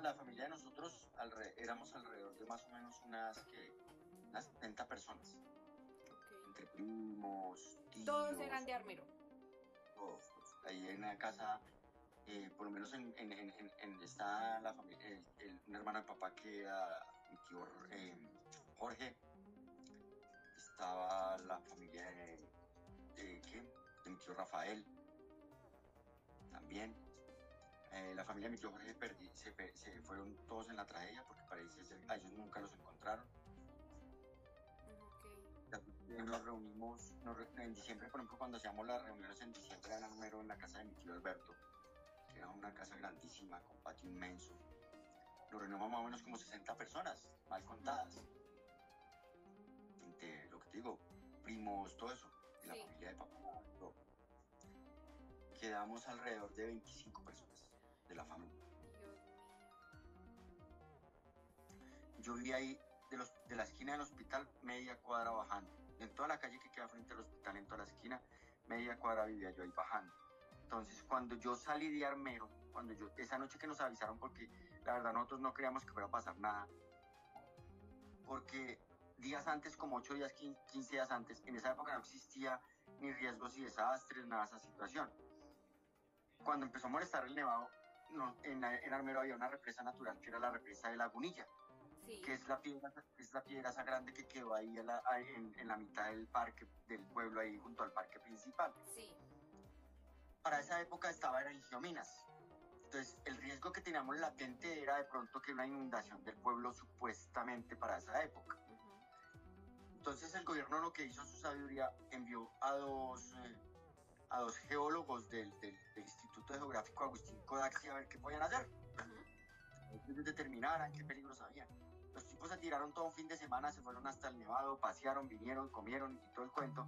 la familia de nosotros éramos alrededor de más o menos unas 70 personas, Ok. entre primos, Todos eran tíos, de Armero. todos. Ahí en la casa, por lo menos está la familia, una hermana de papá que era mi tío Jorge, estaba la familia de mi tío Rafael también. La familia de mi tío Jorge se fueron todos en la tragedia porque parece ser que a ellos nunca los encontraron. Ok. Nos reunimos en diciembre, por ejemplo, cuando hacíamos las reuniones en diciembre en Armero, en la casa de mi tío Alberto, que era una casa grandísima, con patio inmenso. Nos reunimos más o menos como 60 personas, mal contadas. Entre lo que te digo, primos, todo eso, de la familia de papá, todo. Quedamos alrededor de 25 personas de la familia. Dios mío. Yo vivía ahí de la esquina del hospital, media cuadra bajando. En toda la calle que queda frente al hospital, en toda la esquina, media cuadra vivía yo ahí bajando. Entonces, cuando yo salí de Armero, esa noche que nos avisaron, porque la verdad nosotros no creíamos que fuera a pasar nada, porque días antes, como 8 días, 15 días antes, en esa época no existía ni riesgos y desastres, nada de esa situación. Cuando empezó a molestar el nevado, en Armero había una represa natural que era la represa de Lagunilla, Sí. que es la piedra esa grande que quedó ahí en la mitad del parque, del pueblo, ahí junto al parque principal. Sí. Para esa época estaba en Geominas. Entonces, el riesgo que teníamos latente era de pronto que una inundación del pueblo supuestamente para esa época. Entonces, el gobierno lo que hizo en su sabiduría envió a dos geólogos del Instituto Geográfico Agustín Codaxi a ver qué podían hacer. Ellos determinaran qué peligros había. Los tipos se tiraron todo un fin de semana, se fueron hasta el Nevado, pasearon, vinieron, comieron y todo el cuento.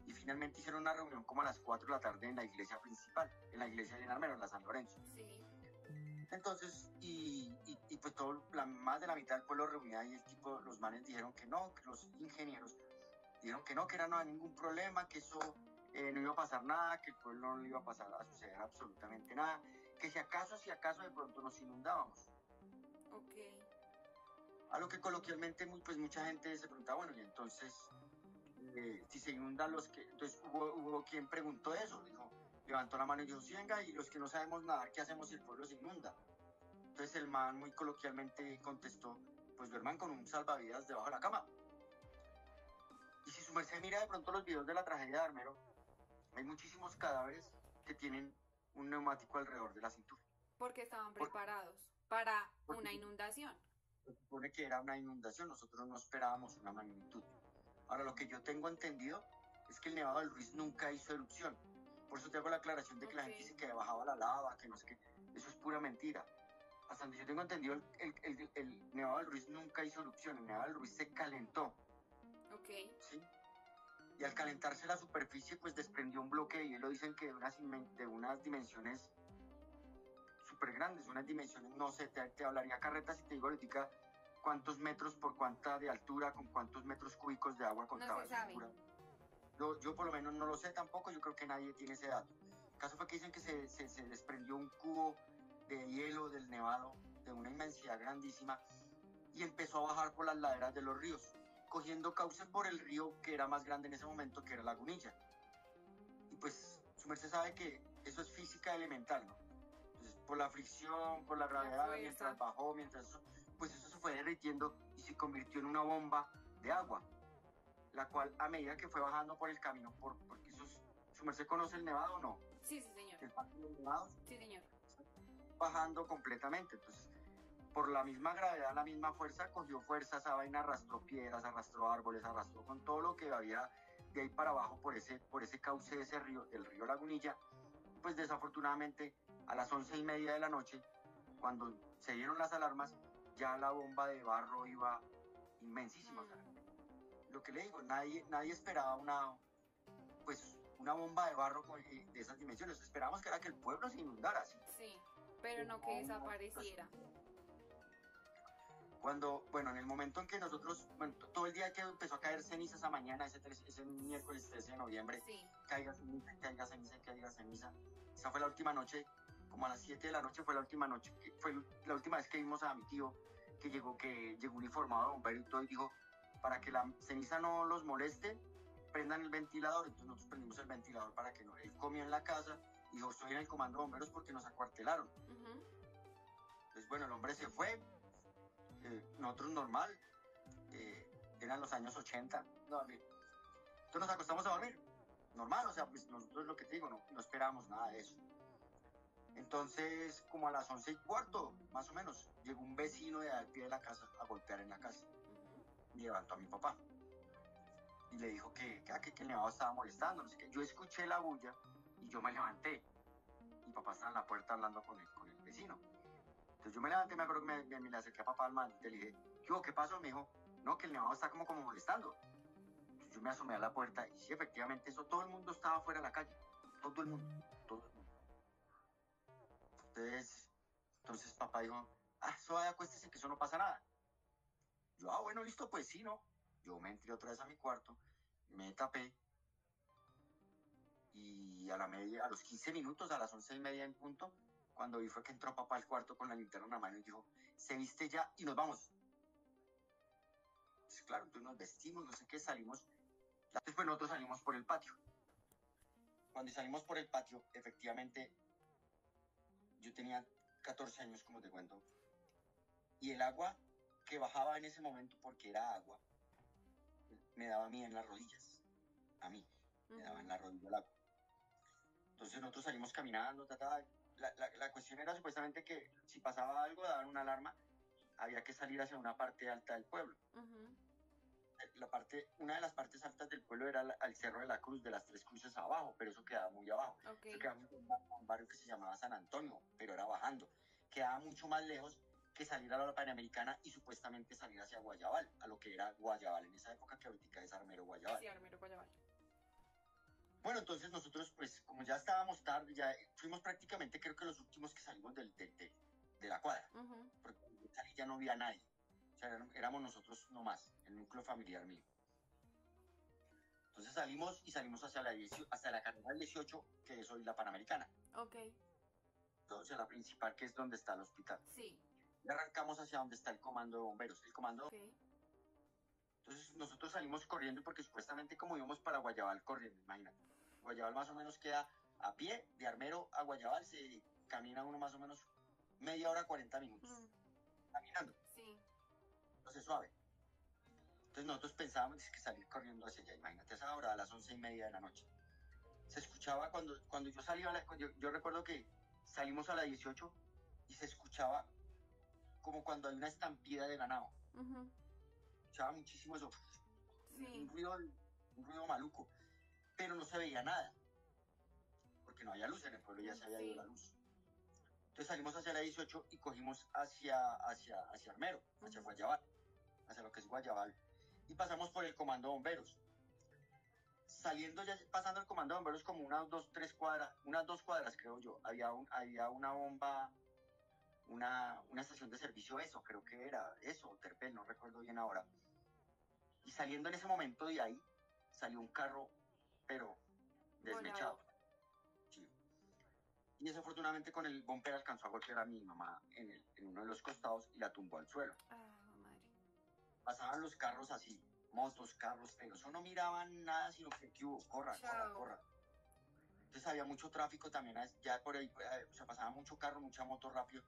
Y finalmente hicieron una reunión como a las 4 de la tarde en la iglesia principal, en la iglesia de Armero, en la San Lorenzo. Sí. Entonces, pues más de la mitad del pueblo reunida y los manes dijeron que no, que los ingenieros dijeron que no era ningún problema, que eso no iba a pasar nada, que el pueblo no le iba a pasar a suceder absolutamente nada, que si acaso de pronto nos inundábamos. Ok. A lo que coloquialmente pues mucha gente se preguntaba, bueno, y entonces, si se inundan entonces hubo quien preguntó eso, dijo, levantó la mano y dijo, sí, venga, y los que no sabemos nadar, ¿qué hacemos si el pueblo se inunda? Entonces el man muy coloquialmente contestó, pues duerman con un salvavidas debajo de la cama. Y si su merced mira de pronto los videos de la tragedia de Armero, hay muchísimos cadáveres que tienen un neumático alrededor de la cintura. Porque estaban preparados para una inundación. Se supone que era una inundación, nosotros no esperábamos una magnitud. Ahora, lo que yo tengo entendido es que el Nevado del Ruiz nunca hizo erupción. Por eso te hago la aclaración de que la gente dice que bajaba la lava, que no sé qué. Eso es pura mentira. Hasta donde yo tengo entendido, el Nevado del Ruiz nunca hizo erupción. El Nevado del Ruiz se calentó. Ok. ¿Sí? Y al calentarse la superficie, pues desprendió un bloque de hielo, dicen que de unas dimensiones súper grandes, unas dimensiones, no sé, te hablaría carretas y te digo ahorita cuántos metros por cuánta de altura, con cuántos metros cúbicos de agua contaba. No se sabe. Yo por lo menos no lo sé tampoco, yo creo que nadie tiene ese dato. El caso fue que dicen que se desprendió un cubo de hielo del Nevado de una inmensidad grandísima y empezó a bajar por las laderas de los ríos, cogiendo cauce por el río que era más grande en ese momento, que era Lagunilla. Y pues su merced sabe que eso es física elemental, ¿no? Entonces, por la fricción, por la gravedad, mientras bajó, pues eso se fue derritiendo y se convirtió en una bomba de agua, la cual a medida que fue bajando por el camino, porque ¿su merced conoce el Nevado o no? Sí, señor. El Parque de los Nevados. Sí, señor. Bajando completamente, entonces por la misma gravedad, la misma fuerza, cogió fuerza esa vaina, arrastró piedras, arrastró árboles, arrastró con todo lo que había de ahí para abajo por ese cauce de ese río, del río Lagunilla. Pues desafortunadamente a las 11:30 de la noche, cuando se dieron las alarmas, ya la bomba de barro iba inmensísima. O sea, lo que le digo, nadie esperaba una bomba de barro de esas dimensiones. Esperábamos que era que el pueblo se inundara así. Sí, pero no que desapareciera. En el momento en que nosotros, todo el día que empezó a caer ceniza esa mañana, ese miércoles 13 de noviembre, sí. caiga ceniza, esa fue la última noche como a las 7 de la noche fue la última noche, fue la última vez que vimos a mi tío que llegó uniformado de bombero y todo, y dijo, para que la ceniza no los moleste, prendan el ventilador. Entonces nosotros prendimos el ventilador para que no. Él comió en la casa y dijo, estoy en el comando de bomberos porque nos acuartelaron. Entonces, bueno, el hombre se fue, nosotros normal, eran los años 80, entonces nos acostamos a dormir, normal, o sea, pues nosotros lo que te digo, no esperábamos nada de eso. Entonces, como a las 11:15, más o menos, llegó un vecino de al pie de la casa a golpear en la casa. Y levantó a mi papá. Y le dijo que el nevado estaba molestando, no sé qué. Yo escuché la bulla y yo me levanté. Mi papá estaba en la puerta hablando con el vecino. Entonces yo me levanté, me acuerdo que me le acerqué a papá al man y le dije, ¿qué pasó? Me dijo, no, que el nevado está como molestando. Entonces yo me asomé a la puerta y sí, efectivamente, eso, todo el mundo estaba fuera de la calle. Todo el mundo. Entonces papá dijo, suave, acuéstese que eso no pasa nada. Yo, bueno, listo, pues sí, ¿no? Yo me entré otra vez a mi cuarto, me tapé y a los 15 minutos, a las 11:30 en punto, cuando vi fue que entró papá al cuarto con la linterna en la mano y dijo, se viste ya y nos vamos. Entonces, claro, entonces nos vestimos, no sé qué, salimos. Después nosotros salimos por el patio. Cuando salimos por el patio, efectivamente, yo tenía 14 años, como te cuento, y el agua que bajaba en ese momento, porque era agua, me daba a mí en las rodillas, me daba en la rodilla el agua. Entonces nosotros salimos caminando, la cuestión era supuestamente que si pasaba algo, daban una alarma, había que salir hacia una parte alta del pueblo. Una de las partes altas del pueblo era el Cerro de la Cruz, de las Tres Cruces abajo, pero eso quedaba muy abajo. Eso quedaba en un barrio que se llamaba San Antonio, pero era bajando. Quedaba mucho más lejos que salir a la Panamericana y supuestamente salir hacia Guayabal, a lo que era Guayabal en esa época, que ahorita es Armero Guayabal. Sí, Armero Guayabal. Bueno, entonces nosotros, pues, como ya estábamos tarde, ya fuimos prácticamente, creo que los últimos que salimos de la cuadra, porque ya no había nadie. O sea, éramos nosotros nomás, el núcleo familiar mío. Entonces salimos hasta la carrera 18, que es hoy la Panamericana. Ok. Entonces la principal, que es donde está el hospital. Sí. Y arrancamos hacia donde está el comando de bomberos. Okay. Entonces nosotros salimos corriendo porque supuestamente como íbamos para Guayabal corriendo, imagínate. Guayabal más o menos queda a pie, de Armero a Guayabal se camina uno más o menos media hora, 40 minutos. Caminando. Sí. Entonces suave. Entonces nosotros pensábamos que salir corriendo hacia allá, imagínate esa hora, a las 11:30 de la noche. Se escuchaba cuando yo salía, yo recuerdo que salimos a la 18 y se escuchaba como cuando hay una estampida de ganado. Escuchaba muchísimo eso. Sí. Un ruido maluco, pero no se veía nada, porque no había luz en el pueblo, ya se había ido la luz. Entonces salimos hacia la 18 y cogimos hacia Armero, hacia Guayabal, hacia lo que es Guayabal, y pasamos por el comando de bomberos. Saliendo ya, pasando el comando de bomberos como unas 2 cuadras creo yo, había una bomba, una estación de servicio, creo que era eso, Terpel, no recuerdo bien ahora. Y saliendo en ese momento de ahí, salió un carro, pero desmechado. Sí. Y desafortunadamente con el bumper alcanzó a golpear a mi mamá en uno de los costados y la tumbó al suelo. Madre. Pasaban los carros así, motos, carros, pero eso no miraban nada, sino que hubo, corra. Entonces había mucho tráfico también, ya por ahí, o sea, pasaba mucho carro, mucha moto rápido.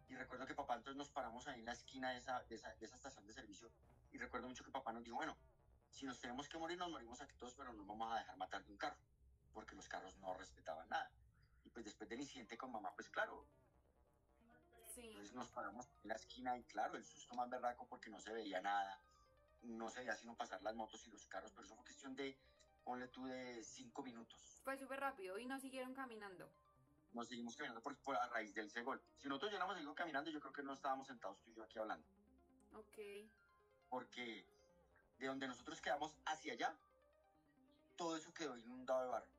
Y recuerdo que papá, entonces nos paramos ahí en la esquina de esa estación de servicio. Y recuerdo mucho que papá nos dijo, bueno, si nos tenemos que morir, nos morimos aquí todos, pero no nos vamos a dejar matar de un carro, porque los carros no respetaban nada. Y pues después del incidente con mamá, pues claro. Sí. Entonces nos paramos en la esquina y claro, el susto más berraco porque no se veía nada. No se veía sino pasar las motos y los carros, pero eso fue cuestión de, ponle tú, de 5 minutos. Fue súper rápido y no siguieron caminando. Nos seguimos caminando a raíz del ese golpe. Si nosotros ya no hemos seguido caminando, yo creo que no estábamos sentados tú y yo aquí hablando. Ok. Porque de donde nosotros quedamos hacia allá, todo eso quedó inundado de barro.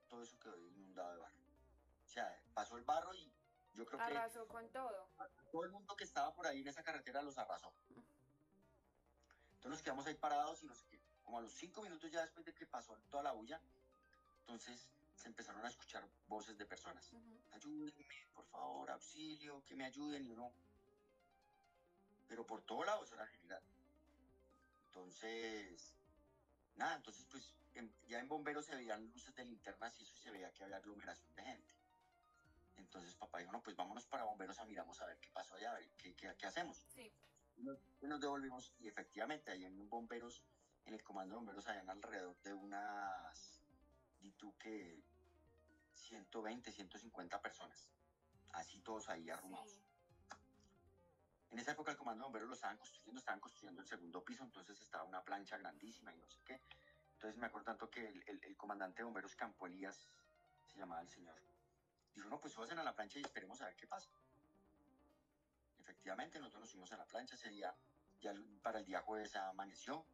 O sea, pasó el barro y yo creo que arrasó con todo. Todo el mundo que estaba por ahí en esa carretera los arrasó. Entonces nos quedamos ahí parados y no sé qué. Como a los 5 minutos ya después de que pasó toda la bulla, entonces se empezaron a escuchar voces de personas. Ujú. Ayúdenme, por favor, auxilio, que me ayuden, y uno, pero por todos lados era general. Entonces, nada, entonces pues ya en bomberos se veían luces de linternas y eso, y se veía que había aglomeración de gente. Entonces papá dijo, no, pues vámonos para bomberos, a miramos a ver qué pasó allá, a ver qué hacemos. Sí. Nos devolvimos y efectivamente ahí en bomberos, en el comando de bomberos, habían alrededor de unas, di tú que 120, 150 personas, así todos ahí arrumados. Sí. En esa época el comando de bomberos lo estaban construyendo el segundo piso, entonces estaba una plancha grandísima y no sé qué. Entonces me acuerdo tanto que el comandante de bomberos Campo Elías, se llamaba el señor, dijo, no, pues súbanse a la plancha y esperemos a ver qué pasa. Efectivamente, nosotros nos subimos a la plancha ese día, ya para el día jueves amaneció,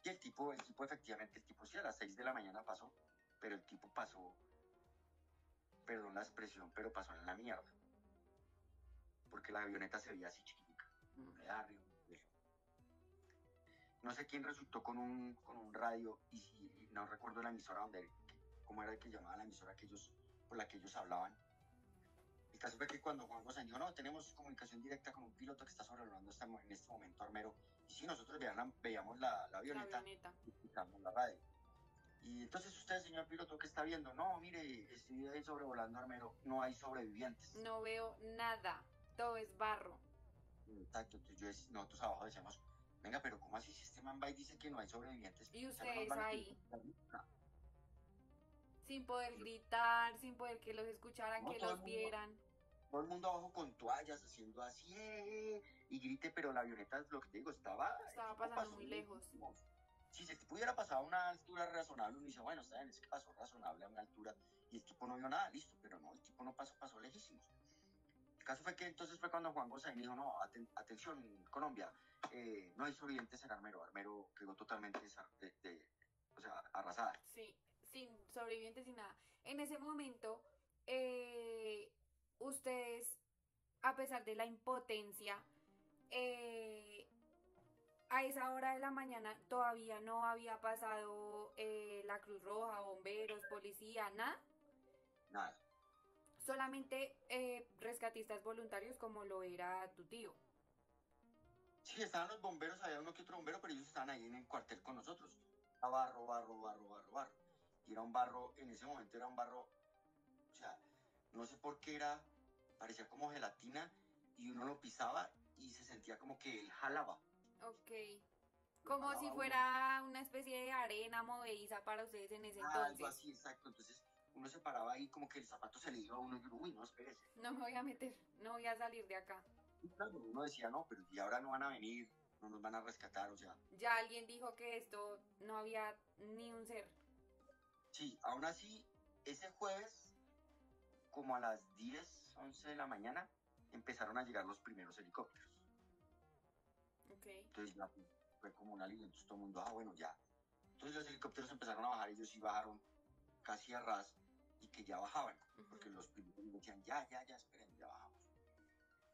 y el tipo efectivamente, el tipo sí a las 6 de la mañana pasó, pero el tipo pasó, perdón la expresión, pero pasó en la mierda, porque la avioneta se veía así chiquitica, no sé quién resultó con un radio, y no recuerdo la emisora donde, cómo era el que llamaba la emisora por la que ellos hablaban. El caso fue que cuando Juan José dijo, no, tenemos comunicación directa con un piloto que está sobrevolando en este momento Armero, y sí, nosotros veíamos la avioneta y escuchamos la radio. Y entonces usted, señor piloto, ¿qué está viendo? No, mire, estoy ahí sobrevolando Armero, no hay sobrevivientes. No veo nada, todo es barro. Exacto, entonces nosotros abajo decíamos, venga, pero ¿cómo así si este man va y dice que no hay sobrevivientes? Y O sea, no nos ustedes van a ahí, no, sin poder gritar, sin poder que los escucharan, que los vieran. Todo el mundo abajo con toallas, haciendo así, y grite, pero la avioneta, lo que te digo, Estaba pasando muy lejos. Si se pudiera pasar a una altura razonable, uno dice, bueno, está bien, es que pasó razonable a una altura, y el tipo no vio nada, listo, pero no, el tipo no pasó lejísimos. El caso fue que entonces fue cuando Juan Gozaín dijo, no, atención, Colombia, no hay sobrevivientes en Armero. Armero quedó totalmente o sea, arrasada. Sí, sin sobrevivientes, sin nada. En ese momento, ustedes, a pesar de la impotencia, eh, a esa hora de la mañana todavía no había pasado la Cruz Roja, bomberos, policía, nada. Nada. Solamente rescatistas voluntarios como lo era tu tío. Sí, estaban los bomberos, había uno que otro bombero, pero ellos estaban ahí en el cuartel con nosotros. A barro, barro, barro, barro, barro. Y era un barro, en ese momento era un barro, o sea, no sé por qué era, parecía como gelatina, y uno lo pisaba y se sentía como que él jalaba. Ok. Como si fuera una especie de arena movediza para ustedes en ese entonces. Algo así, exacto. Entonces uno se paraba ahí como que el zapato se le iba a uno y uno, uy, no, espérese. No me voy a meter, no voy a salir de acá. Y claro, uno decía, no, pero y ahora no van a venir, no nos van a rescatar, o sea. Ya alguien dijo que esto no había ni un ser. Sí, aún así, ese jueves, como a las 10, 11 de la mañana, empezaron a llegar los primeros helicópteros. Ok. Entonces ya fue como un alivio, entonces todo el mundo, bueno, ya. Entonces los helicópteros empezaron a bajar, ellos sí bajaron casi a ras y que ya bajaban, porque los primeros decían, ya, esperen, ya bajamos.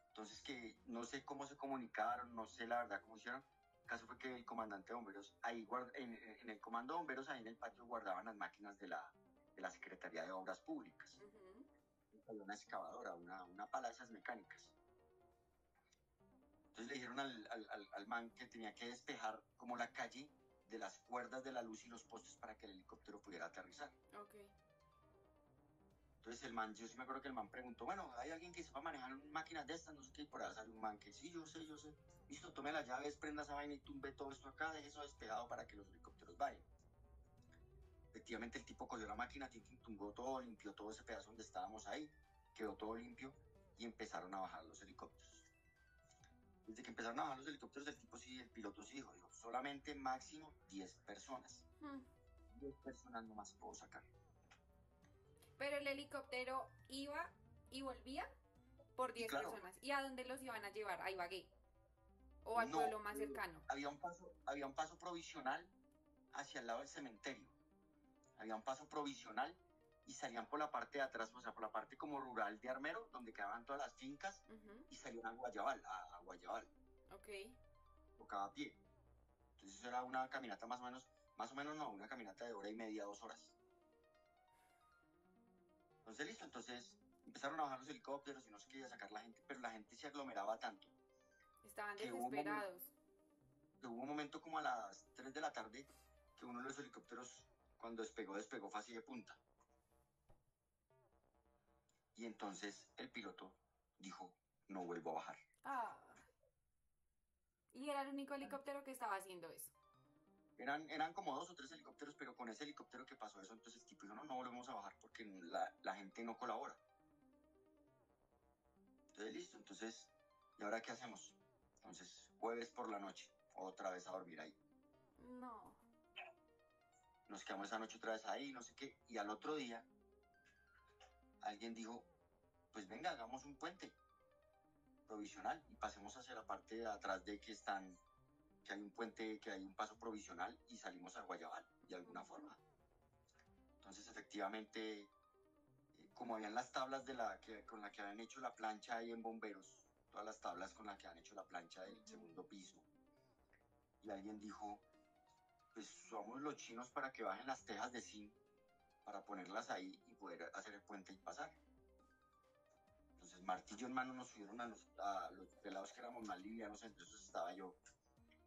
Entonces que no sé cómo se comunicaron, no sé la verdad cómo hicieron. El caso fue que el comandante de bomberos, ahí en el comando de bomberos, ahí en el patio guardaban las máquinas de la Secretaría de Obras Públicas. Había una excavadora, una pala de esas mecánicas. Entonces le dijeron al man que tenía que despejar como la calle de las cuerdas de la luz y los postes para que el helicóptero pudiera aterrizar. Ok. Entonces el man, yo sí me acuerdo que el man preguntó, bueno, ¿hay alguien que sepa manejar máquinas de estas? No sé qué, y por ahí sale un man que sí, yo sé. Listo, tome las llaves, prenda esa vaina y tumbe todo esto acá, deje eso despejado para que los helicópteros vayan. Efectivamente el tipo cogió la máquina, tumbó todo, limpió todo ese pedazo donde estábamos ahí, quedó todo limpio y empezaron a bajar los helicópteros. Desde que empezaron a bajar los helicópteros, el piloto sí dijo, solamente máximo 10 personas. 10 personas nomás puedo sacar. Pero el helicóptero iba y volvía por 10 personas. ¿Y a dónde los iban a llevar? ¿A Ibagué? ¿O al pueblo más cercano? Había un paso provisional hacia el lado del cementerio. Había un paso provisional y salían por la parte de atrás, o sea, por la parte como rural de Armero, donde quedaban todas las fincas, y salían a Guayabal, a Guayabal. Ok. Tocaba a pie. Entonces eso era una caminata más o menos no, una caminata de hora y media, 2 horas. Entonces, listo, entonces empezaron a bajar los helicópteros y no sé qué, a sacar la gente, pero la gente se aglomeraba tanto Estaban que desesperados. hubo un momento como a las 3 de la tarde que uno de los helicópteros, cuando despegó fue así de punta. Y entonces el piloto dijo, no vuelvo a bajar. Ah. Y era el único helicóptero que estaba haciendo eso. Eran como 2 o 3 helicópteros, pero con ese helicóptero que pasó eso, entonces el tipo dijo, no, no volvemos a bajar porque la gente no colabora. Entonces, listo, entonces, ¿y ahora qué hacemos? Entonces, jueves por la noche, otra vez a dormir ahí. No. Nos quedamos esa noche otra vez ahí, no sé qué, y al otro día, alguien dijo, pues venga, hagamos un puente provisional y pasemos hacia la parte de atrás de que hay un puente, que hay un paso provisional y salimos a Guayabal, de alguna forma. Entonces, efectivamente, como habían las tablas con la que habían hecho la plancha ahí en Bomberos, todas las tablas con las que han hecho la plancha del segundo piso, y alguien dijo, pues somos los chinos para que bajen las tejas de zinc para ponerlas ahí y poder hacer el puente y pasar. Entonces, martillo en mano, nos subieron a los pelados que éramos más livianos, entre esos estaba yo,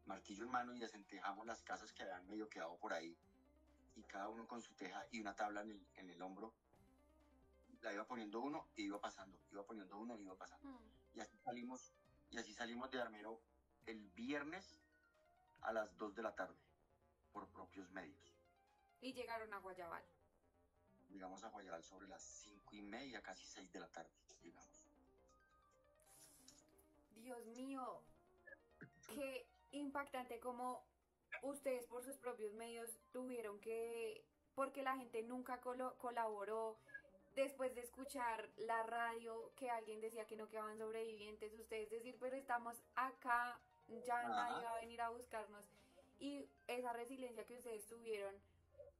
martillo en mano, y desentejamos las casas que habían medio quedado por ahí, y cada uno con su teja y una tabla en el hombro, la iba poniendo uno y iba pasando, iba poniendo uno y iba pasando. Y así salimos de Armero el viernes a las 2 de la tarde, por propios medios. Y llegaron a Guayabal. Llegamos a Guayabal sobre las 5:30, casi 6 de la tarde, llegamos. Dios mío, qué impactante como ustedes por sus propios medios tuvieron que, porque la gente nunca colaboró, después de escuchar la radio que alguien decía que no quedaban sobrevivientes, ustedes decir, pero estamos acá, ya nadie Ajá. va a venir a buscarnos. Y esa resiliencia que ustedes tuvieron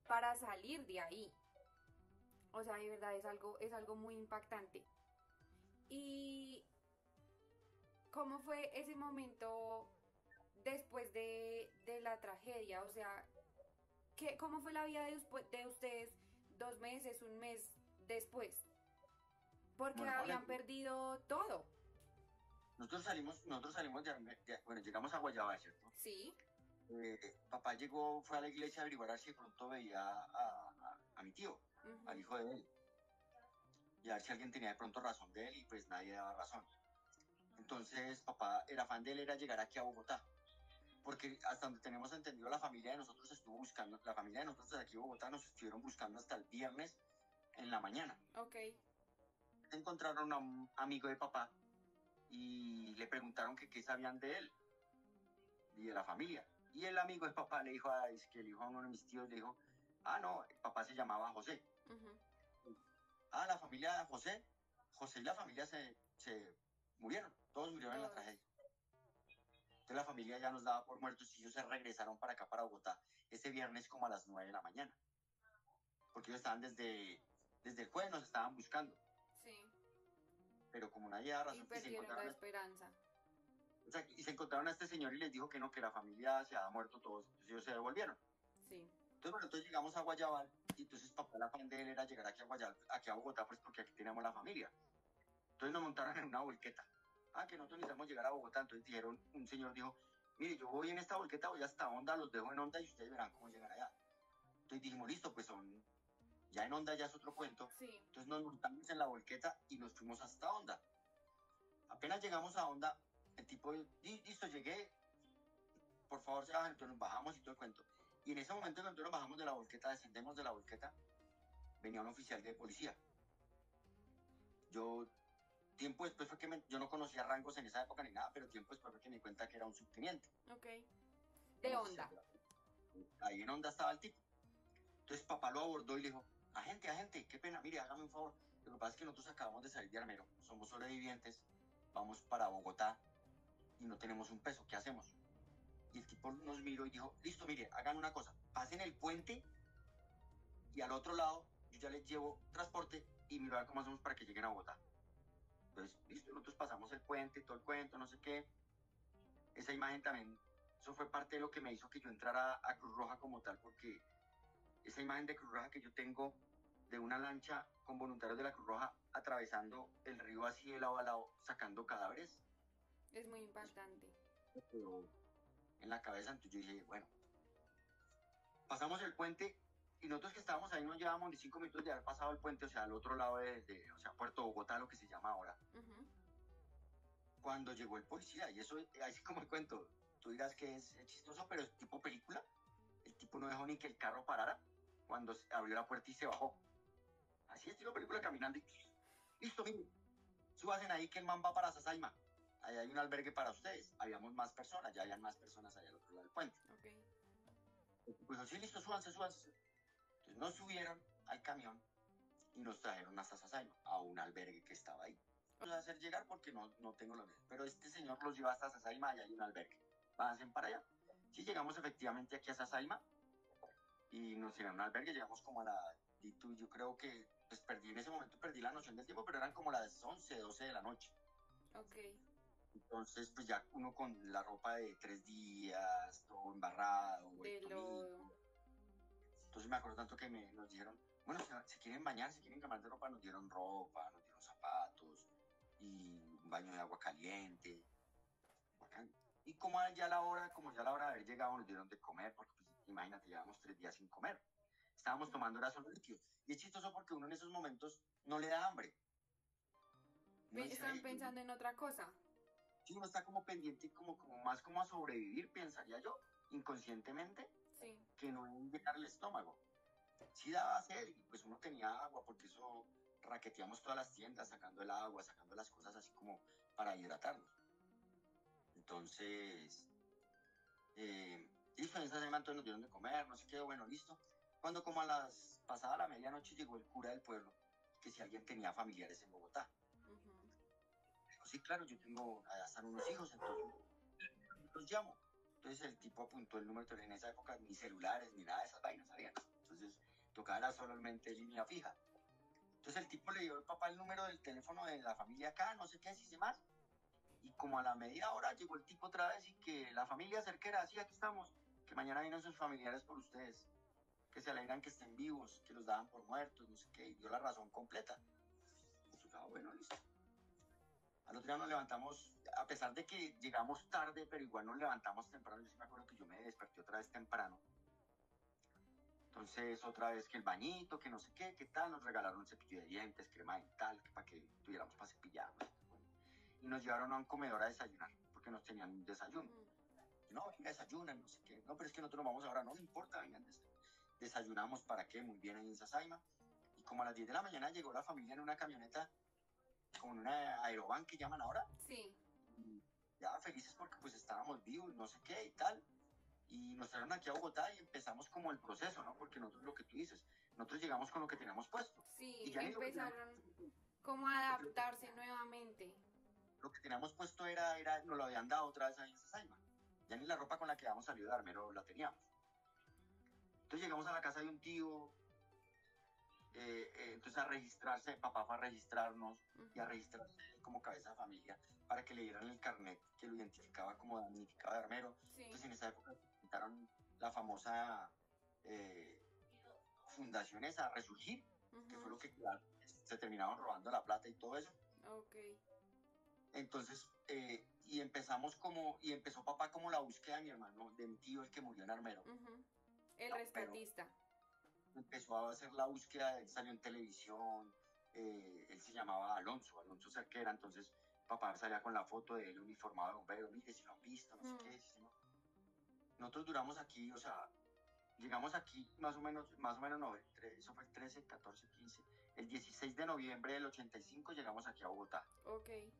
para salir de ahí. O sea, de verdad es algo muy impactante. ¿Y cómo fue ese momento después de la tragedia? O sea, ¿cómo fue la vida de ustedes 2 meses, un mes después? Porque Bueno, habían perdido todo. nosotros salimos bueno, llegamos a Guayabal, ¿cierto? Sí. Papá fue a la iglesia a averiguar si de pronto veía a mi tío, al hijo de él, y a ver si alguien tenía de pronto razón de él, y pues nadie daba razón. Entonces, papá, el afán de él era llegar aquí a Bogotá, porque hasta donde tenemos entendido, la familia de nosotros estuvo buscando, la familia de nosotros de aquí de Bogotá nos estuvieron buscando hasta el viernes en la mañana. Ok. Encontraron a un amigo de papá y le preguntaron que qué sabían de él y de la familia. Y el amigo de papá le dijo, es que el hijo de uno de mis tíos le dijo, no, el papá se llamaba José. La familia de José y la familia se murieron, todos murieron en la tragedia. Entonces la familia ya nos daba por muertos y ellos se regresaron para acá, para Bogotá, ese viernes como a las 9 de la mañana. Porque ellos estaban desde el jueves, nos estaban buscando. Sí. Pero como nadie daba razón, y perdieron la esperanza. O sea, y se encontraron a este señor y les dijo que no, que la familia se había muerto todos, entonces ellos se devolvieron. Sí. Entonces, bueno, entonces llegamos a Guayabal, y entonces papá, la afán de él era llegar aquí a Guayabal, aquí a Bogotá, pues porque aquí teníamos la familia. Entonces nos montaron en una volqueta. Que nosotros necesitamos llegar a Bogotá. Entonces dijeron, un señor dijo, mire, yo voy en esta volqueta, voy hasta Honda, los dejo en Honda y ustedes verán cómo llegan allá. Entonces dijimos, listo, pues ya en Honda ya es otro cuento. Sí. Entonces nos montamos en la volqueta y nos fuimos hasta Honda. Apenas llegamos a Honda, el tipo, listo, llegué, por favor se bajan, entonces nos bajamos y todo el cuento. Y en ese momento nosotros nos bajamos de la volqueta, descendemos de la volqueta, venía un oficial de policía. Tiempo después fue que yo no conocía rangos en esa época ni nada, pero tiempo después fue que me di cuenta que era un subteniente. Ok. De Honda. Ahí en Honda estaba el tipo. Entonces papá lo abordó y le dijo, agente, qué pena, mire, hágame un favor. Lo que pasa es que nosotros acabamos de salir de Armero, somos sobrevivientes, vamos para Bogotá y no tenemos un peso, ¿qué hacemos? Y el tipo nos miró y dijo, listo, mire, hagan una cosa, pasen el puente y al otro lado yo ya les llevo transporte y miro a ver cómo hacemos para que lleguen a Bogotá. Entonces, listo, nosotros pasamos el puente, todo el cuento, no sé qué. Esa imagen también, eso fue parte de lo que me hizo que yo entrara a Cruz Roja como tal, porque esa imagen de Cruz Roja que yo tengo de una lancha con voluntarios de la Cruz Roja atravesando el río así de lado a lado, sacando cadáveres. Es muy impactante. Pero en la cabeza, entonces yo dije, bueno, pasamos el puente y nosotros que estábamos ahí no llevábamos ni 5 minutos de haber pasado el puente, o sea, al otro lado o sea, Puerto Bogotá, lo que se llama ahora. Cuando llegó el policía, y eso, así como el cuento, tú dirás que es chistoso, pero es tipo película. El tipo no dejó ni que el carro parara cuando abrió la puerta y se bajó. Así estilo película, caminando y listo, mire, súbanse ahí que el man va para Sasaima. Ahí hay un albergue para ustedes. Habíamos más personas, ya habían más personas allá al otro lado del puente. Okay. Pues así, listo, súbanse. Entonces nos subieron al camión y nos trajeron hasta Sasaima, a un albergue que estaba ahí. No voy a hacer llegar porque no tengo los medios, pero este señor los lleva hasta Sasaima y hay un albergue. Váyanse para allá. Sí, llegamos efectivamente aquí a Sasaima y nos llevaron a un albergue, llegamos como a la... yo creo que pues en ese momento perdí la noción del tiempo, pero eran como las 11, 12 de la noche. Ok. Entonces, pues ya uno con la ropa de 3 días, todo embarrado, De lodo. Entonces me acuerdo tanto que nos dijeron, bueno, se quieren bañar, se quieren cambiar de ropa, nos dieron ropa, nos dieron zapatos y un baño de agua caliente. Bacán. Y como ya la hora de haber llegado, nos dieron de comer, porque pues, imagínate, llevamos 3 días sin comer. Estábamos tomando era solo líquido. Y es chistoso porque uno en esos momentos no le da hambre. Están pensando en otra cosa. Sí, uno está como pendiente, como más como a sobrevivir, pensaría yo, inconscientemente, sí, que no en llenar el estómago. Sí daba sed y pues uno tenía agua, porque eso raqueteamos todas las tiendas, sacando el agua, sacando las cosas así como para hidratarnos. Entonces, listo, en esa semana entonces nos dieron de comer, no sé qué, bueno, listo. Cuando como pasada la medianoche llegó el cura del pueblo, que si alguien tenía familiares en Bogotá. Dijo, sí, claro, yo tengo, allá están unos hijos, entonces los llamo. Entonces el tipo apuntó el número, en esa época ni celulares, ni nada de esas vainas habían. Entonces tocaba solamente línea fija. Entonces el tipo le dio al papá el número del teléfono de la familia acá, no sé qué, si se más. Y como a la media hora llegó el tipo otra vez y que la familia cerquera, sí, aquí estamos, que mañana vienen sus familiares por ustedes, que se alegran que estén vivos, que los daban por muertos, no sé qué, y dio la razón completa. Entonces, bueno, listo. Al otro día nos levantamos, a pesar de que llegamos tarde, pero igual nos levantamos temprano. Yo sí me acuerdo que yo me desperté otra vez temprano. Entonces, otra vez que el bañito, que no sé qué, qué tal, nos regalaron un cepillo de dientes, crema dental, que para que tuviéramos para cepillarnos. Y nos llevaron a un comedor a desayunar, porque nos tenían un desayuno. No, venga, desayunan, no sé qué. No, pero es que nosotros nos vamos ahora, no me importa, vengan, desayunamos, ¿para qué? Muy bien ahí en Sasaima. Y como a las 10 de la mañana llegó la familia en una camioneta, como en una aerovan que llaman ahora. Sí. Y ya felices porque pues estábamos vivos, no sé qué y tal. Y nos trajeron aquí a Bogotá y empezamos como el proceso, ¿no? Porque nosotros, lo que tú dices, nosotros llegamos con lo que teníamos puesto. Sí, y ya empezaron como a adaptarse nuevamente. Lo que teníamos puesto nos lo habían dado otra vez ahí en Sasaima. Ya ni la ropa con la que habíamos salido de Armero la teníamos. Entonces llegamos a la casa de un tío, entonces a registrarse, papá fue a registrarnos y a registrarse como cabeza de familia para que le dieran el carnet que lo identificaba como damnificado de Armero. Sí. Entonces en esa época inventaron la famosa fundación esa, Resurgir, que fue lo que se terminaron robando la plata y todo eso. Okay. Entonces, y empezó papá como la búsqueda de mi hermano, de mi tío, el que murió en Armero. El rescatista. Empezó a hacer la búsqueda, él salió en televisión, él se llamaba Alonso Cerquera, entonces papá salía con la foto de él uniformado de bombero, mire si lo han visto, no sé qué, ¿no? Nosotros duramos aquí, o sea, llegamos aquí más o menos no, eso fue el 13, 14, 15, el 16 de noviembre del 85 llegamos aquí a Bogotá. Okay.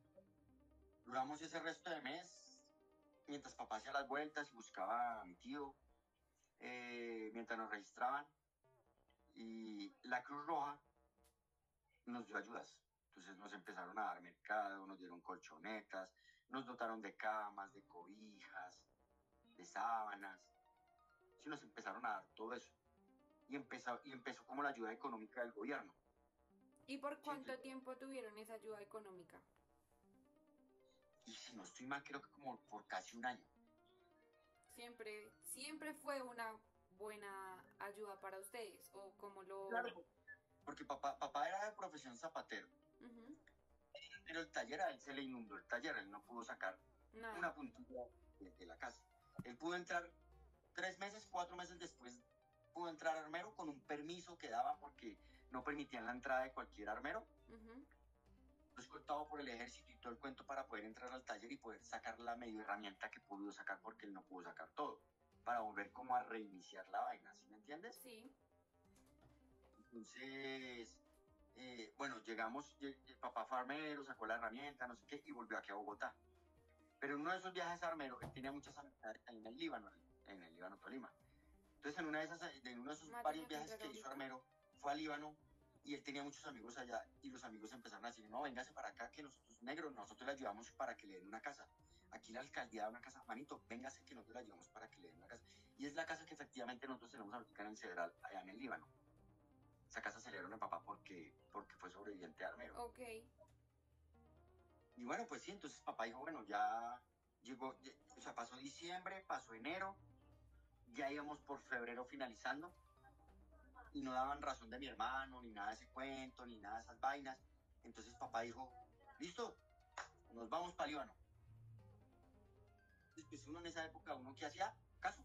Duramos ese resto de mes, mientras papá hacía las vueltas y buscaba a mi tío, mientras nos registraban, y la Cruz Roja nos dio ayudas. Entonces nos empezaron a dar mercado, nos dieron colchonetas, nos dotaron de camas, de cobijas, de sábanas. Sí, nos empezaron a dar todo eso. Y empezó como la ayuda económica del gobierno. ¿Y por cuánto tiempo tuvieron esa ayuda económica? Y si no estoy mal, creo que como por casi un año. Siempre fue una buena ayuda para ustedes, o como lo... Claro, porque papá era de profesión zapatero, Ujú. pero el taller a él se le inundó el taller, él no pudo sacar Nada. una puntilla de la casa. Él pudo entrar 3 meses, 4 meses después, pudo entrar armero con un permiso que daban porque no permitían la entrada de cualquier armero. Ujú. Fue escoltado por el ejército y todo el cuento para poder entrar al taller y poder sacar la medio herramienta que pudo sacar porque él no pudo sacar todo, para volver como a reiniciar la vaina, ¿sí me entiendes? Sí. Entonces, bueno, llegamos, papá fue armero, sacó la herramienta, no sé qué, y volvió aquí a Bogotá. Pero en uno de esos viajes armero, él tenía muchas amistades ahí en el Líbano, Tolima. Entonces, en uno de esos varios Tenía que viajes entrar que hizo ahorita. armero, fue a Líbano y él tenía muchos amigos allá y los amigos empezaron a decir, no, véngase para acá que nosotros negros, nosotros le ayudamos para que le den una casa. Aquí la alcaldía da una casa, manito, véngase que nosotros le ayudamos para que le den una casa. Y es la casa que efectivamente nosotros tenemos ahorita en el Cedral, allá en el Líbano. Esa casa se le dieron a papá porque fue sobreviviente armero. Ok. Y bueno, pues sí, entonces papá dijo, bueno, ya llegó, o sea, pasó diciembre, pasó enero, ya íbamos por febrero finalizando y no daban razón de mi hermano, ni nada de ese cuento, ni nada de esas vainas. Entonces papá dijo, listo, nos vamos para Líbano. Entonces, pues uno en esa época, uno que hacía caso.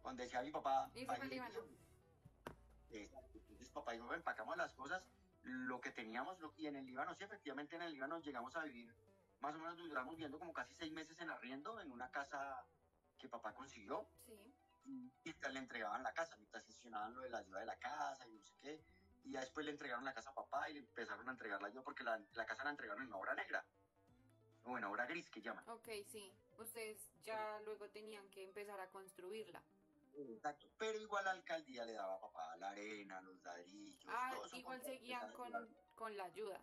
Cuando decía a mi papá, Y se fue al baile, Líbano. entonces papá dijo, ven, empacamos las cosas, lo que teníamos, y en el Líbano, sí, efectivamente en el Líbano llegamos a vivir, más o menos duramos viviendo como casi 6 meses en arriendo en una casa que papá consiguió, Sí. y mientras le entregaban la casa, mientras gestionaban lo de la ayuda de la casa y no sé qué, y ya después le entregaron la casa a papá y le empezaron a entregarla yo porque la casa la entregaron en obra negra, o en obra gris que llaman. Ok, sí. Ustedes ya luego tenían que empezar a construirla. Exacto, pero igual la alcaldía le daba a papá la arena, los ladrillos, Ah, todo eso igual comprado. seguían con la ayuda.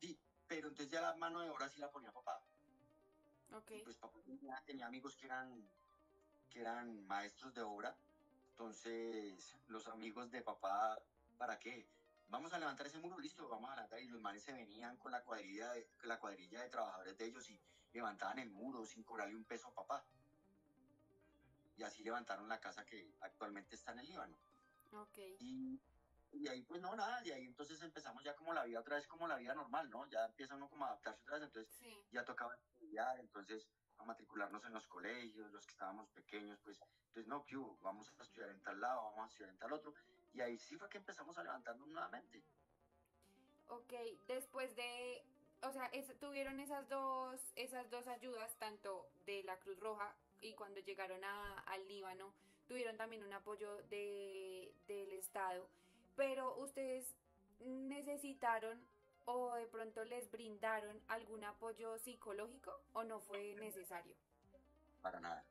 Sí, pero entonces ya la mano de obra sí la ponía papá. Ok. Y pues papá tenía amigos que eran maestros de obra. Entonces los amigos de papá, ¿para qué? Vamos a levantar ese muro, listo, vamos a levantar. Y los manes se venían con la cuadrilla de trabajadores de ellos y levantaban el muro sin cobrarle un peso a papá. Y así levantaron la casa que actualmente está en el Líbano. Ok. Y ahí pues no, nada, de ahí entonces empezamos ya como la vida otra vez, como la vida normal, ¿no? Ya empieza uno como a adaptarse otra vez, entonces Sí. ya tocaba estudiar, entonces a matricularnos en los colegios, los que estábamos pequeños, pues, entonces no, ¿qué hubo? Vamos a estudiar en tal lado, vamos a estudiar en tal otro, y ahí sí fue que empezamos a levantarnos nuevamente. Ok. Después de, o sea, tuvieron esas dos ayudas, tanto de la Cruz Roja y cuando llegaron al Líbano, tuvieron también un apoyo del Estado. Pero ustedes necesitaron o de pronto les brindaron algún apoyo psicológico o no fue necesario. Para nada.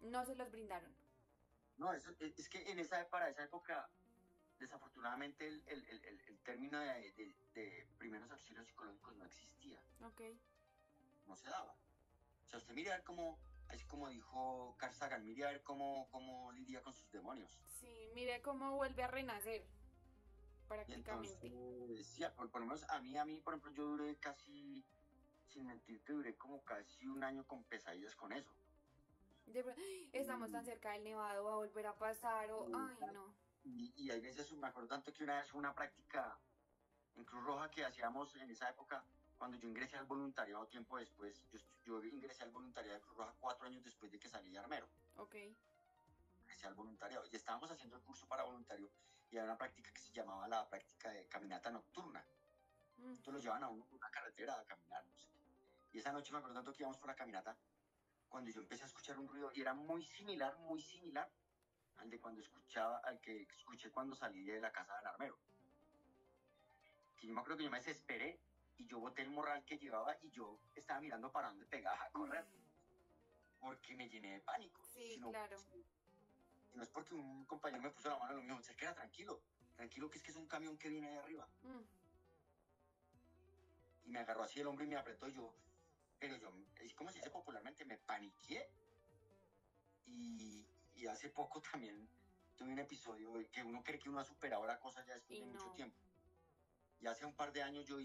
No se los brindaron. No, es que para esa época, desafortunadamente el término de primeros auxilios psicológicos no existía, Ok. no se daba. O sea, usted mire a ver cómo, es como dijo Carl Sagan, mire a ver cómo lidia con sus demonios. Sí, mire cómo vuelve a renacer Y prácticamente. entonces, sí, por lo menos a mí, por ejemplo, yo duré casi, sin mentirte, duré como casi un año con pesadillas con eso. De pr- Estamos tan Y, cerca del nevado, va a volver a pasar o... y, Ay, no. y hay veces, me acuerdo tanto que una vez fue una práctica en Cruz Roja que hacíamos en esa época, cuando yo ingresé al voluntariado tiempo después, yo ingresé al voluntariado de Cruz Roja 4 años después de que salí de armero. Ok. Ingresé al voluntariado y estábamos haciendo el curso para voluntario y había una práctica que se llamaba la práctica de caminata nocturna. Mm. Entonces lo llevan a uno por una carretera a caminar, no sé. Y esa noche me acuerdo tanto que íbamos por la caminata cuando yo empecé a escuchar un ruido y era muy similar al que escuché cuando salí de la casa del armero. Que yo me acuerdo que yo me desesperé y yo boté el morral que llevaba y yo estaba mirando para dónde pegaba a correr porque me llené de pánico. Sí, claro. Si no es porque un compañero me puso la mano en lo mismo, se queda tranquilo, tranquilo que es un camión que viene ahí arriba. Mm. Y me agarró así el hombro y me apretó y pero yo, es como se dice popularmente, me paniqué. Y hace poco también tuve un episodio que uno cree que uno ha superado la cosa ya después Y de mucho no. tiempo. Y hace un par de años yo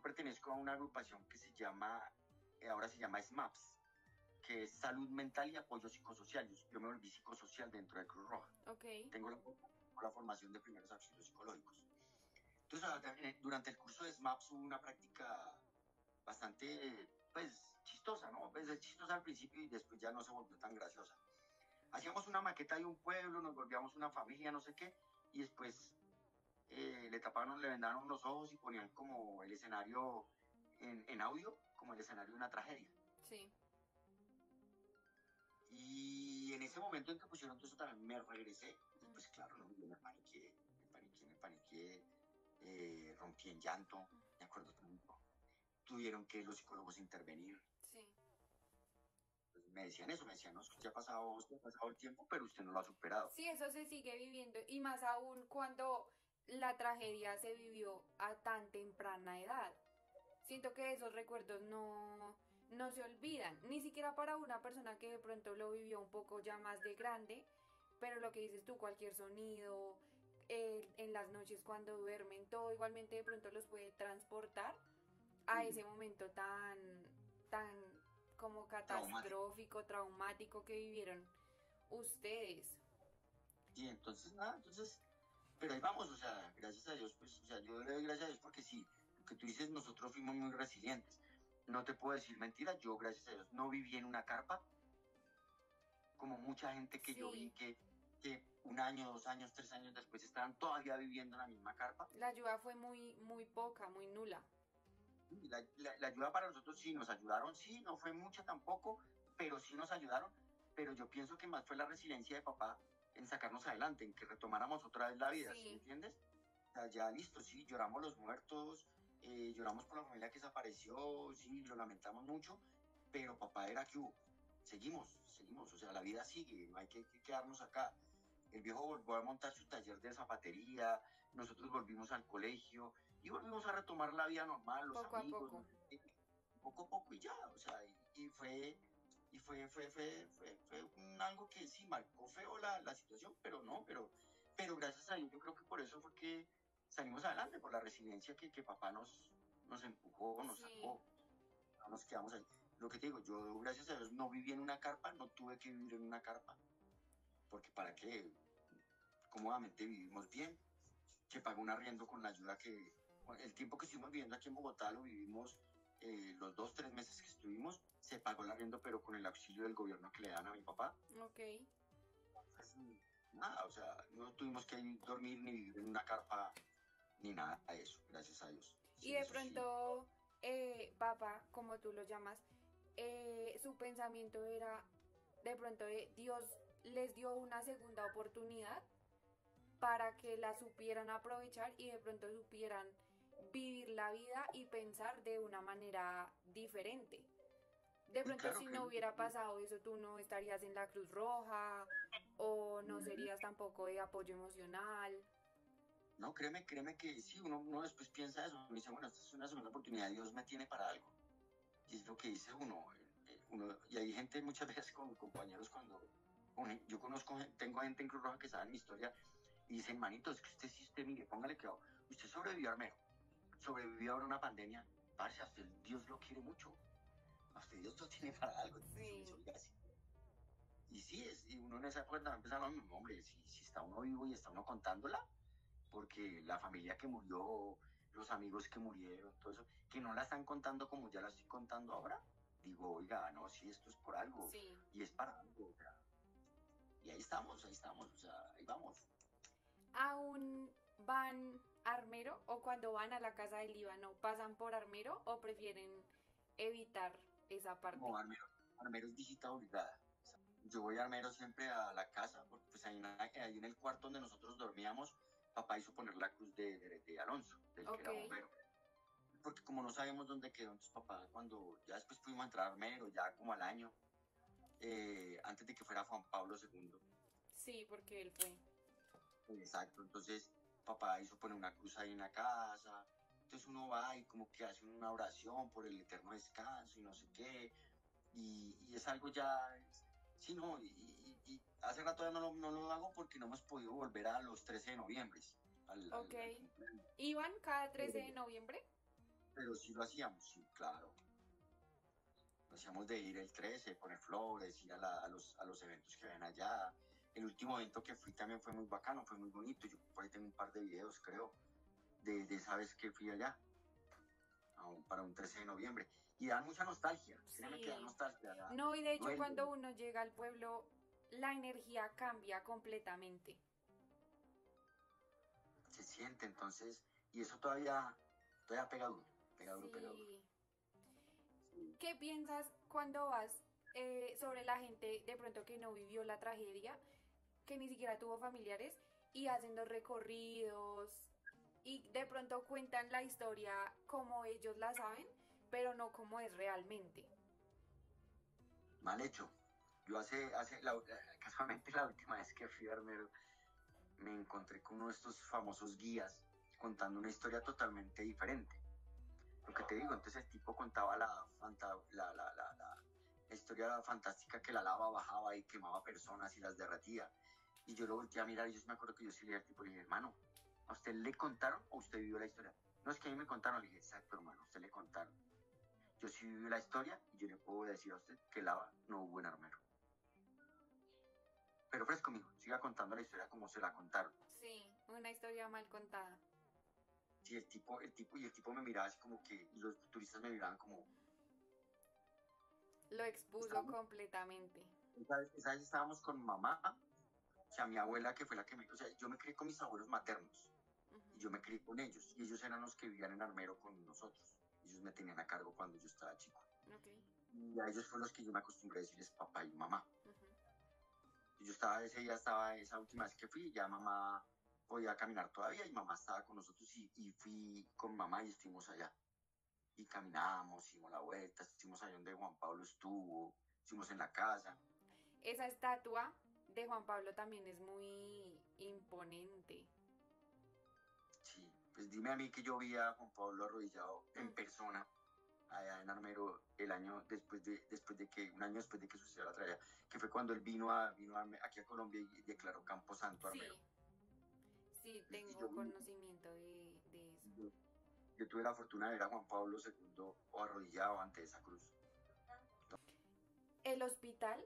pertenezco a una agrupación que ahora se llama SMAPS, que es Salud Mental y Apoyo Psicosocial. Yo me volví psicosocial dentro de Cruz Roja. Ok. Tengo la formación de primeros auxilios psicológicos. Entonces, durante el curso de SMAPS hubo una práctica bastante, pues, chistosa, ¿no? Pues es chistosa al principio y después ya no se volvió tan graciosa. Hacíamos una maqueta de un pueblo, nos volvíamos una familia, no sé qué, y después le vendaron los ojos y ponían como el escenario en audio, como el escenario de una tragedia. Sí. Y en ese momento en que pusieron todo eso también me regresé. Y pues claro, no, yo me paniqué, rompí en llanto, me acuerdo tanto. Tuvieron que los psicólogos intervenir. Sí. Pues me decían eso, me decían, no, es que ya ha pasado el tiempo, pero usted no lo ha superado. Sí, eso se sigue viviendo y más aún cuando la tragedia se vivió a tan temprana edad. Siento que esos recuerdos no se olvidan, ni siquiera para una persona que de pronto lo vivió un poco ya más de grande, pero lo que dices tú, cualquier sonido, en las noches cuando duermen, todo igualmente de pronto los puede transportar a ese momento tan como catastrófico, traumático que vivieron ustedes. Sí, entonces, nada, pero ahí vamos, o sea, gracias a Dios, pues, o sea, yo le doy gracias a Dios porque sí, lo que tú dices, nosotros fuimos muy resilientes. No te puedo decir mentira, yo, gracias a Dios, no viví en una carpa, como mucha gente que yo vi Sí, que un año, 2 años, 3 años después estaban todavía viviendo en la misma carpa. la ayuda fue muy poca, muy nula. Y la ayuda para nosotros sí, nos ayudaron, sí, no fue mucha tampoco, pero sí nos ayudaron. Pero yo pienso que más fue la resiliencia de papá en sacarnos adelante, en que retomáramos otra vez la vida, ¿sí me Sí, entiendes? O sea, ya listo, sí, lloramos los muertos, lloramos por la familia que desapareció, sí, lo lamentamos mucho, pero papá era que hubo. Seguimos, o sea, la vida sigue, no hay que quedarnos acá. El viejo volvió a montar su taller de zapatería, nosotros volvimos al colegio y volvimos a retomar la vida normal, los poco a amigos, no poco. sé qué, poco a poco y ya, o sea, fue algo que sí marcó feo la situación, pero no, pero gracias a Dios yo creo que por eso fue que salimos adelante, por la resiliencia que papá nos empujó, nos Sí, sacó, no nos quedamos ahí. Lo que te digo, yo gracias a Dios no viví en una carpa, no tuve que vivir en una carpa, porque para qué, cómodamente vivimos bien, que pagó un arriendo con la ayuda el tiempo que estuvimos viviendo aquí en Bogotá lo vivimos, los 2, 3 meses que estuvimos, se pagó el arriendo, pero con el auxilio del gobierno que le dan a mi papá. ok. Pues, nada, o sea, no tuvimos que dormir ni vivir en una carpa, ni nada de eso, gracias a Dios. Y Sí, de eso sí. pronto, papá, como tú lo llamas, su pensamiento era, de pronto, Dios les dio una segunda oportunidad para que la supieran aprovechar y de pronto supieran vivir la vida y pensar de una manera diferente. De Y pronto claro, si no hubiera pasado eso, tú no estarías en la Cruz Roja o no serías tampoco de apoyo emocional. no, créeme que sí, uno después piensa eso, uno dice, bueno, esta es una segunda oportunidad, Dios me tiene para algo. Y es lo que dice y hay gente muchas veces con compañeros yo conozco, tengo gente en Cruz Roja que sabe mi historia y dicen, manito, es que usted, mire, póngale cuidado, usted sobrevivió a Armero, sobrevivió ahora a una pandemia, parce, a usted Dios lo quiere mucho, a usted Dios lo tiene para algo, entonces, Sí, oiga, sí. Y sí, y uno en esa época también pensaba, no, hombre, si está uno vivo y está uno contándola, porque la familia que murió, los amigos que murieron, todo eso, que no la están contando como ya la estoy contando ahora, digo, oiga, no, si esto es por algo sí. y es para algo, o sea, y ahí estamos, o sea, ahí vamos. ¿Aún van a Armero o cuando van a la casa del Líbano pasan por Armero o prefieren evitar esa parte? No, Armero es visita obligada. Yo voy a Armero siempre a la casa, porque pues ahí en el cuarto donde nosotros dormíamos, papá hizo poner la cruz de Alonso, del que Ok, era bombero. Porque como no sabemos dónde quedó, entonces papá, cuando ya después pudimos entrar a Armero, ya como al año, antes de que fuera Juan Pablo II. sí, porque él fue. Exacto, entonces papá hizo poner una cruz ahí en la casa, entonces uno va y como que hace una oración por el eterno descanso y no sé qué, y es algo ya, sí, no, y hace rato ya no lo hago porque no hemos podido volver a los 13 de noviembre, Ok. al cumpleaños, ¿Iban cada 13 pero, de noviembre? pero sí lo hacíamos, sí, claro. Lo hacíamos de ir el 13, poner flores, ir a los eventos que ven allá. El último evento que fui también fue muy bacano, fue muy bonito. Yo por ahí tengo un par de videos, creo. de esa vez que fui allá, para un 13 de noviembre. Y dan mucha nostalgia, créeme que da Sí. nostalgia, No, y de hecho duele, cuando uno llega al pueblo, la energía cambia completamente. se siente, entonces, y eso todavía pega duro, pega duro, pega duro. Sí. Sí. ¿Qué piensas cuando vas sobre la gente de pronto que no vivió la tragedia, que ni siquiera tuvo familiares y hacen los recorridos y de pronto cuentan la historia como ellos la saben, pero no como es realmente? Mal hecho. Yo casualmente la última vez que fui a Armero, me encontré con uno de estos famosos guías contando una historia totalmente diferente. Lo que te digo, entonces el tipo contaba la historia fantástica que la lava bajaba y quemaba personas y las derretía. Y yo lo volteé a mirar y yo me acuerdo que yo sí le dije al tipo, le dije, hermano, ¿a usted le contaron o usted vivió la historia? No, es que a mí me contaron. Le dije, exacto, hermano, a usted le contaron. Yo sí viví la historia y yo le puedo decir a usted que lava no hubo en Armero. Pero fresco, mijo, siga contando la historia como se la contaron. Sí, una historia mal contada. Sí, y el tipo me miraba así como que, y los turistas me miraban como, Lo expuso estábamos, completamente. esa vez estábamos con mamá, o sea, mi abuela que fue la que o sea, yo me crié con mis abuelos maternos, y Ujú. yo me crié con ellos, y ellos eran los que vivían en Armero con nosotros. Ellos me tenían a cargo cuando yo estaba chico. Ok. Y a ellos fueron los que yo me acostumbré a decirles papá y mamá. Ujú. Y esa última vez que fui, ya mamá podía caminar todavía y mamá estaba con nosotros y fui con mamá y estuvimos allá. Y caminamos, hicimos la vuelta, estuvimos allá donde Juan Pablo estuvo, estuvimos en la casa. Esa estatua de Juan Pablo también es muy imponente. Sí, pues dime a mí que yo vi a Juan Pablo arrodillado Mm. en persona allá en Armero un año después de que sucedió la tragedia, que fue cuando él aquí a Colombia y declaró Camposanto Armero. Sí, sí, Y tengo conocimiento de eso. yo, yo tuve la fortuna de ver a Juan Pablo II arrodillado ante esa cruz. El hospital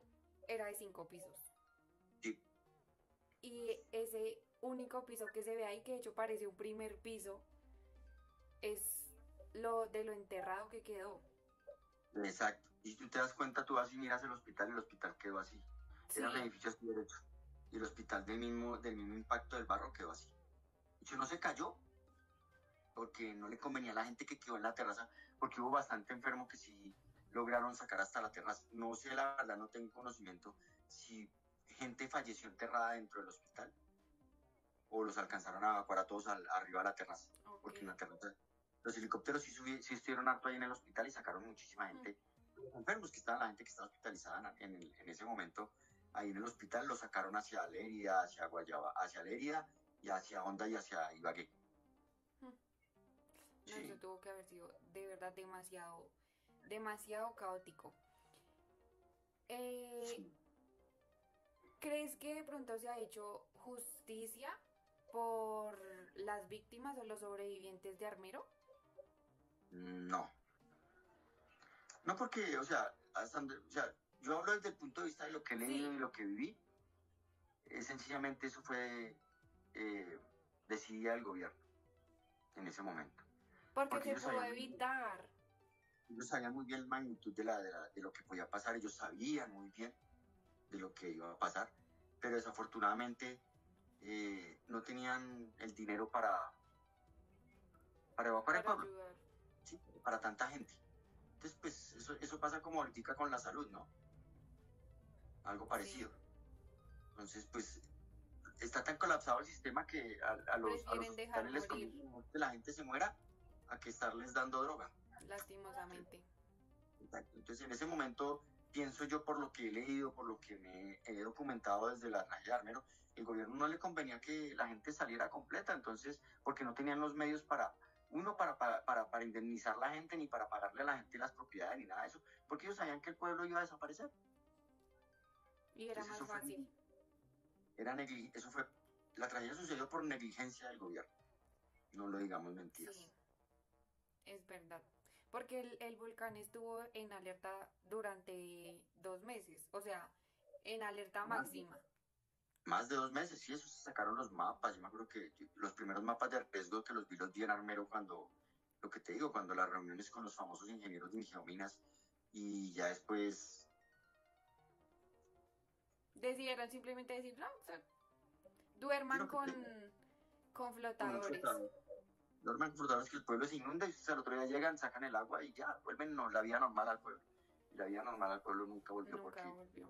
era de 5 pisos. Sí, Y ese único piso que se ve ahí, que de hecho parece un primer piso, es lo de lo enterrado que quedó. exacto. Y si tú te das cuenta, tú vas y miras el hospital quedó así. Era un Sí, edificio así derecho. Y el hospital del mismo impacto del barro quedó así. De hecho, no se cayó porque no le convenía a la gente que quedó en la terraza, porque hubo bastante enfermo que sí lograron sacar hasta la terraza. No sé, la verdad, no tengo conocimiento si gente falleció enterrada dentro del hospital o los alcanzaron a evacuar a todos arriba de la terraza, ok. porque en la terraza los helicópteros sí estuvieron harto ahí en el hospital y sacaron muchísima Mm. gente, los enfermos que estaban, la gente que estaba hospitalizada en ese momento, ahí en el hospital, los sacaron hacia Lérida, hacia Guayaba, hacia Lérida y hacia Honda y hacia Ibagué. Mm. No, eso Sí, tuvo que haber sido de verdad demasiado, demasiado caótico. Eh, sí. ¿Crees que de pronto se ha hecho justicia por las víctimas o los sobrevivientes de Armero? No, no porque, o sea, yo hablo desde el punto de vista de lo que he leído Sí, y lo que viví, sencillamente eso fue eh, decidida el gobierno en ese momento, porque porque se pudo evitar. ellos sabían muy bien la magnitud de lo que podía pasar, ellos sabían muy bien de lo que iba a pasar, pero desafortunadamente no tenían el dinero para evacuar el Para pueblo, ayudar. ¿sí? Para tanta gente. Entonces, pues eso pasa como ahorita con la salud, ¿no? Algo Sí, parecido. Entonces, pues está tan colapsado el sistema que a los prefieren dejar hospitales les morir, conviene que la gente se muera a que estarles dando droga. lastimosamente. Exacto. Entonces, en ese momento, pienso yo, por lo que he leído, por lo que me he documentado desde la tragedia de Armero, el gobierno no le convenía que la gente saliera completa, entonces, porque no tenían los medios para indemnizar a la gente, ni para pagarle a la gente las propiedades, ni nada de eso, porque ellos sabían que el pueblo iba a desaparecer. Y era Entonces, más fácil. eso fue, la tragedia sucedió por negligencia del gobierno, no lo digamos Sí, mentiras. es verdad. Porque el volcán estuvo en alerta durante 2 meses, o sea, en alerta Ah, máxima. más de 2 meses, sí, eso se sacaron los mapas. Yo me acuerdo que los primeros mapas de riesgo que los vi en Armero cuando, lo que te digo, cuando las reuniones con los famosos ingenieros de Ingeominas y ya después Decidieron simplemente decir, no, o sea, sí, duerman lo que te digo, con con un flotadores. flotador. Normal, es que el pueblo se inunda y al otro día llegan, sacan el agua y ya, vuelven no, la vida normal al pueblo. Y la vida normal al pueblo nunca volvió Nunca porque volvió.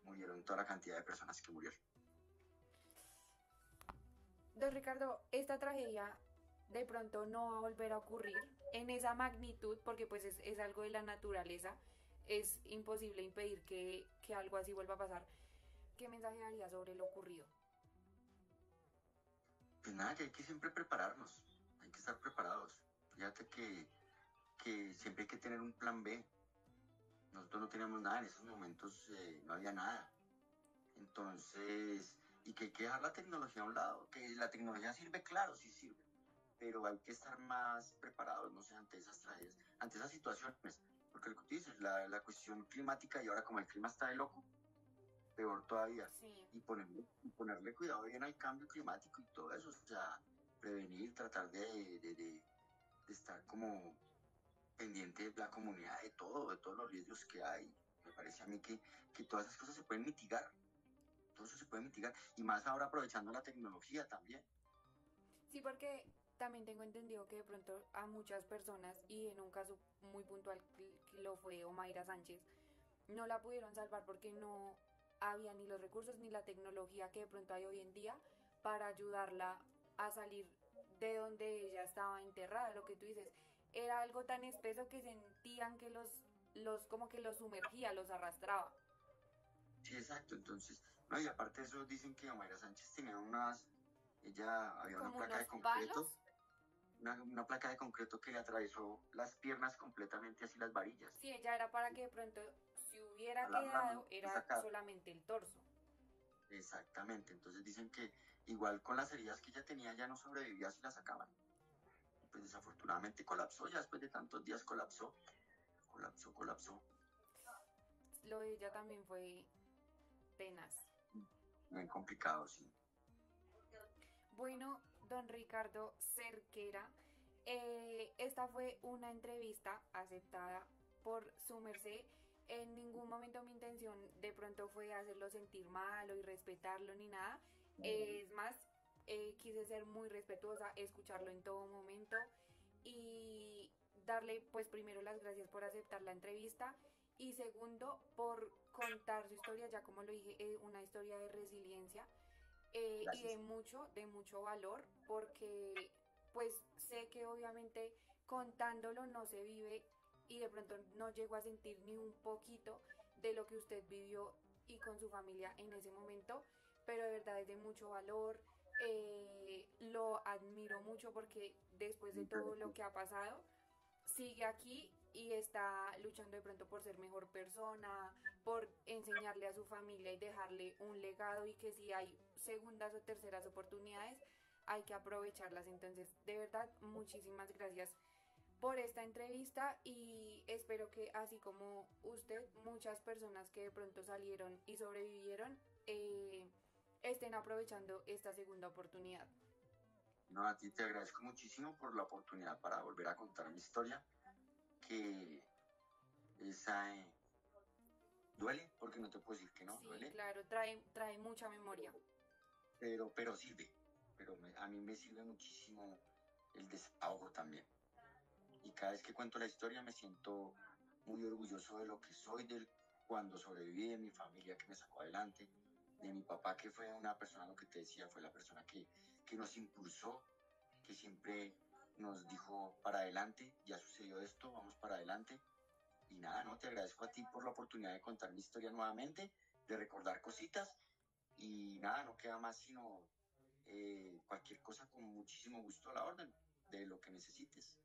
murieron toda la cantidad de personas que murieron. Don Ricardo, esta tragedia de pronto no va a volver a ocurrir en esa magnitud, porque pues es algo de la naturaleza, es imposible impedir que algo así vuelva a pasar. ¿Qué mensaje daría sobre lo ocurrido? Pues nada, que hay que siempre prepararnos, hay que estar preparados. Fíjate que siempre hay que tener un plan B. Nosotros no teníamos nada en esos momentos, no había nada. Entonces, y que hay que dejar la tecnología a un lado, que la tecnología sirve, claro, sí sirve, pero hay que estar más preparados, no sé, ante esas tragedias, ante esas situaciones, porque lo que tú dices, la cuestión climática y ahora como el clima está de loco, peor todavía, Sí. y ponerle cuidado bien al cambio climático y todo eso, o sea, prevenir, tratar de estar como pendiente de la comunidad, de todos los riesgos que hay. Me parece a mí que todas esas cosas se pueden mitigar, todo eso se puede mitigar, y más ahora aprovechando la tecnología también. Sí, porque también tengo entendido que de pronto a muchas personas, y en un caso muy puntual que lo fue Omaira Sánchez, no la pudieron salvar porque no había ni los recursos ni la tecnología que de pronto hay hoy en día para ayudarla a salir de donde ella estaba enterrada. Lo que tú dices, era algo tan espeso que sentían que los como que los sumergía, los arrastraba. Sí, exacto, entonces, no, y aparte de eso dicen que Omaira Sánchez tenía había una Como placa unos de concreto, palos. una placa de concreto que le atravesó las piernas completamente, así las varillas, Sí, ella era para que de pronto, si hubiera a las ramas, quedado, era sacar. solamente el torso. Exactamente, entonces dicen que igual con las heridas que ella tenía ya no sobrevivía si la sacaban. Pues desafortunadamente colapsó, ya después de tantos días colapsó. Lo de ella también fue tenaz. Bien complicado, sí. Bueno, don Ricardo Cerquera, esta fue una entrevista aceptada por su merced. En ningún momento mi intención de pronto fue hacerlo sentir mal o irrespetarlo ni nada. Es más, quise ser muy respetuosa, escucharlo en todo momento y darle pues primero las gracias por aceptar la entrevista y segundo por contar su historia, ya como lo dije, una historia de resiliencia y Gracias. de mucho valor, porque pues sé que obviamente contándolo no se vive y de pronto no llego a sentir ni un poquito de lo que usted vivió y con su familia en ese momento, pero de verdad es de mucho valor, lo admiro mucho porque después de Muchas todo lo gracias. que ha pasado, sigue aquí y está luchando de pronto por ser mejor persona, por enseñarle a su familia y dejarle un legado y que si hay segundas o terceras oportunidades hay que aprovecharlas. Entonces, de verdad, muchísimas gracias por esta entrevista y espero que así como usted, muchas personas que de pronto salieron y sobrevivieron estén aprovechando esta segunda oportunidad. No, a ti te agradezco muchísimo por la oportunidad para volver a contar mi historia, que esa duele, porque no te puedo decir que no, Sí, duele, claro, trae mucha memoria. pero sirve, a mí me sirve muchísimo el desahogo también. Y cada vez que cuento la historia me siento muy orgulloso de lo que soy, cuando sobreviví, de mi familia que me sacó adelante, de mi papá que fue una persona, lo que te decía, fue la persona que nos impulsó, que siempre nos dijo para adelante, ya sucedió esto, vamos para adelante. Y nada, no, te agradezco a ti por la oportunidad de contar mi historia nuevamente, de recordar cositas. Y nada, no queda más sino cualquier cosa con muchísimo gusto a la orden de lo que necesites.